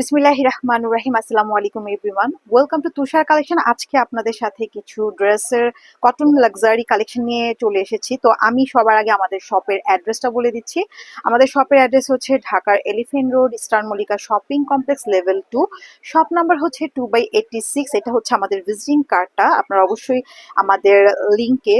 বিসমিল্লাহির রহমানির রহিম। আসসালামু আলাইকুম everyone, welcome to Tushar collection. আজকে আপনাদের সাথে কিছু ড্রেসের কটন লাক্সারি কালেকশন নিয়ে চলে এসেছি। তো আমি সবার আগে আমাদের শপের অ্যাড্রেসটা বলে দিচ্ছি। আমাদের শপের অ্যাড্রেস হচ্ছে ঢাকার elephant road, star Mallika shopping complex, level 2। Shop number হচ্ছে 2/86। এটা হচ্ছে আমাদের ভিজিটিং কার্ডটা। আপনারা অবশ্যই আমাদের লিঙ্কে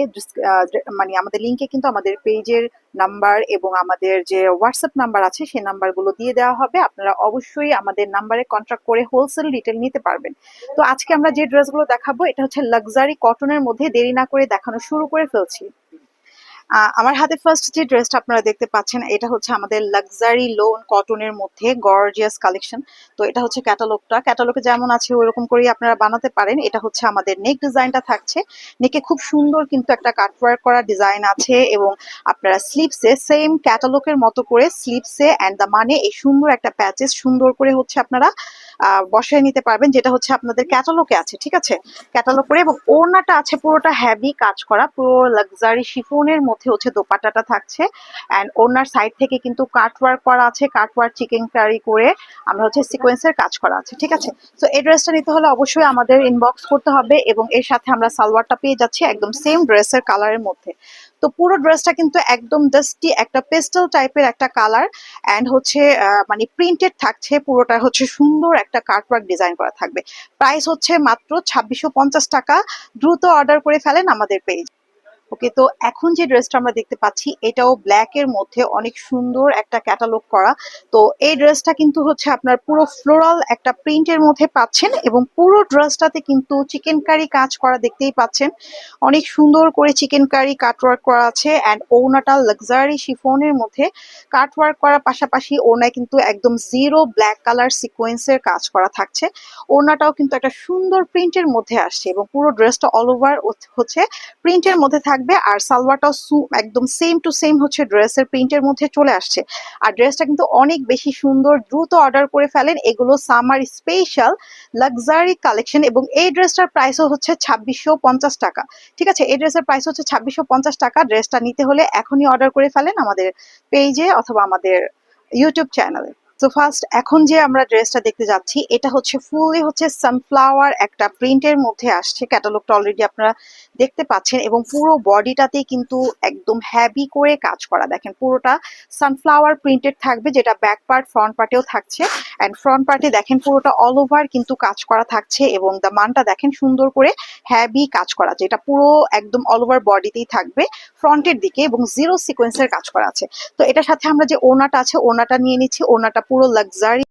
আমাদের লিঙ্কে কিন্তু আমাদের পেজের নাম্বার এবং আমাদের যে হোয়াটসঅ্যাপ নাম্বার আছে সেই নাম্বারগুলো দিয়ে দেওয়া হবে। আপনারা অবশ্যই আমাদের নাম্বারে কন্ট্যাক্ট করে হোলসেল রিটেল নিতে পারবেন। তো আজকে আমরা যে ড্রেসগুলো দেখাবো এটা হচ্ছে লাক্সারি কটনের মধ্যে। দেরি না করে দেখানো শুরু করে ফেলছি। আমার হাতে ফার্স্ট যে ড্রেসটা আপনারা দেখতে পাচ্ছেন এটা হচ্ছে আমাদের লাক্সারি লোন কটনের মধ্যে গর্জিয়াস কালেকশন। তো এটা হচ্ছে ক্যাটালগে যেমন আছে ওইরকম করেই আপনারা বানাতে পারেন। এটা হচ্ছে আমাদের নেক ডিজাইনটা থাকছে। নেকে খুব সুন্দর কিন্তু একটা কাটওয়ার্ক করা ডিজাইন আছে এবং আপনারা স্লিপসে সেম ক্যাটালগের মতো করে স্লিপসে অ্যান্ড দা মানে এই সুন্দর একটা প্যাচেস সুন্দর করে হচ্ছে আপনারা বসায় নিতে পারবেন, যেটা হচ্ছে আপনাদের ক্যাটালগে আছে। ঠিক আছে, ক্যাটালগ করে এবং ওড়নাটা আছে পুরোটা হেভি কাজ করা, পুরো লাক্সারি শিফনের মধ্যে হচ্ছে দোপাট্টাটা থাকছে। অ্যান্ড ওড়নার সাইড থেকে কিন্তু কাটওয়ার্ক করা আছে, কাটওয়ার্ক চিকেন কারি করে আমরা হচ্ছে সিকোয়েন্সের কাজ করা আছে। ঠিক আছে, তো এই ড্রেসটা নিতে হলে অবশ্যই আমাদের ইনবক্স করতে হবে এবং এর সাথে আমরা সালোয়ারটা পেয়ে যাচ্ছি একদম সেম ড্রেসের কালারের মধ্যে। তো পুরো ড্রেসটা কিন্তু একদম ডাস্টি একটা পেস্টেল টাইপের একটা কালার অ্যান্ড হচ্ছে মানে প্রিন্টেড থাকছে, পুরোটা হচ্ছে সুন্দর একটা কাটওয়ার্ক ডিজাইন করা থাকবে। প্রাইস হচ্ছে মাত্র 2650 টাকা। দ্রুত অর্ডার করে ফেলেন আমাদের পেজ। ওকে, তো এখন যে ড্রেসটা আমরা দেখতে পাচ্ছি এটাও ব্ল্যাক এর মধ্যে অনেক সুন্দর একটা ক্যাটালগ করা। তো এই ড্রেসটা কিন্তু হচ্ছে আপনার পুরো ফ্লোরাল একটা প্রিন্টের মধ্যে পাচ্ছেন এবং পুরো ড্রেসটাতে কিন্তু চিকেন কারি কাজ করা দেখতেই পাচ্ছেন। অনেক সুন্দর করে চিকেন কারি কাটওয়ার্ক করা আছে অ্যান্ড ওড়নাটা লাক্সারি শিফনের মধ্যে কাটওয়ার্ক করার পাশাপাশি ওড়নায় কিন্তু একদম জিরো ব্ল্যাক কালার সিকোয়েন্সের কাজ করা থাকছে। ওড়নাটাও কিন্তু একটা সুন্দর প্রিন্টের মধ্যে আসছে এবং পুরো ড্রেসটা অল ওভার হচ্ছে প্রিন্টের মধ্যে থাকবে। আর সালোয়ারটাও একদম সেম টু সেম হচ্ছে ড্রেসের প্রিন্টের মধ্যে চলে আসছে। আর ড্রেসটা কিন্তু অনেক বেশি সুন্দর, দ্রুত অর্ডার করে ফেলেন। এগুলো সামার স্পেশাল লাক্সারি কালেকশন এবং এই ড্রেসটার প্রাইসও হচ্ছে 2650 টাকা। ঠিক আছে, এই ড্রেসের প্রাইস হচ্ছে 2650 টাকা। ড্রেসটা নিতে হলে এখনই অর্ডার করে ফেলেন আমাদের পেজে অথবা আমাদের ইউটিউব চ্যানেলে। তো ফার্স্ট এখন যে আমরা ড্রেসটা দেখতে যাচ্ছি এটা হচ্ছে ফুললি হচ্ছে সানফ্লাওয়ার একটা প্রিন্টের মধ্যে আসছে। ক্যাটালগটা অলরেডি আপনারা দেখতে পাচ্ছেন এবং পুরো বডিটাতেই কিন্তু একদম হেভি করে কাজ করা। দেখেন পুরোটা সানফ্লাওয়ার প্রিন্টেড থাকবে, যেটা ব্যাক পার্ট ফ্রন্ট পার্টেও থাকছে। অ্যান্ড ফ্রন্ট পার্টে দেখেন পুরোটা অল ওভার কিন্তু কাজ করা থাকছে এবং দা মানটা দেখেন সুন্দর করে হেভি কাজ করা, যেটা পুরো একদম অল ওভার বডিতেই থাকবে ফ্রন্টের দিকে এবং জিরো সিকোয়েন্সের কাজ করা আছে। তো এটার সাথে আমরা যে ওড়নাটা আছে ওড়নাটা নিয়ে নিচ্ছি। ওড়নাটা পুরো লাক্সারি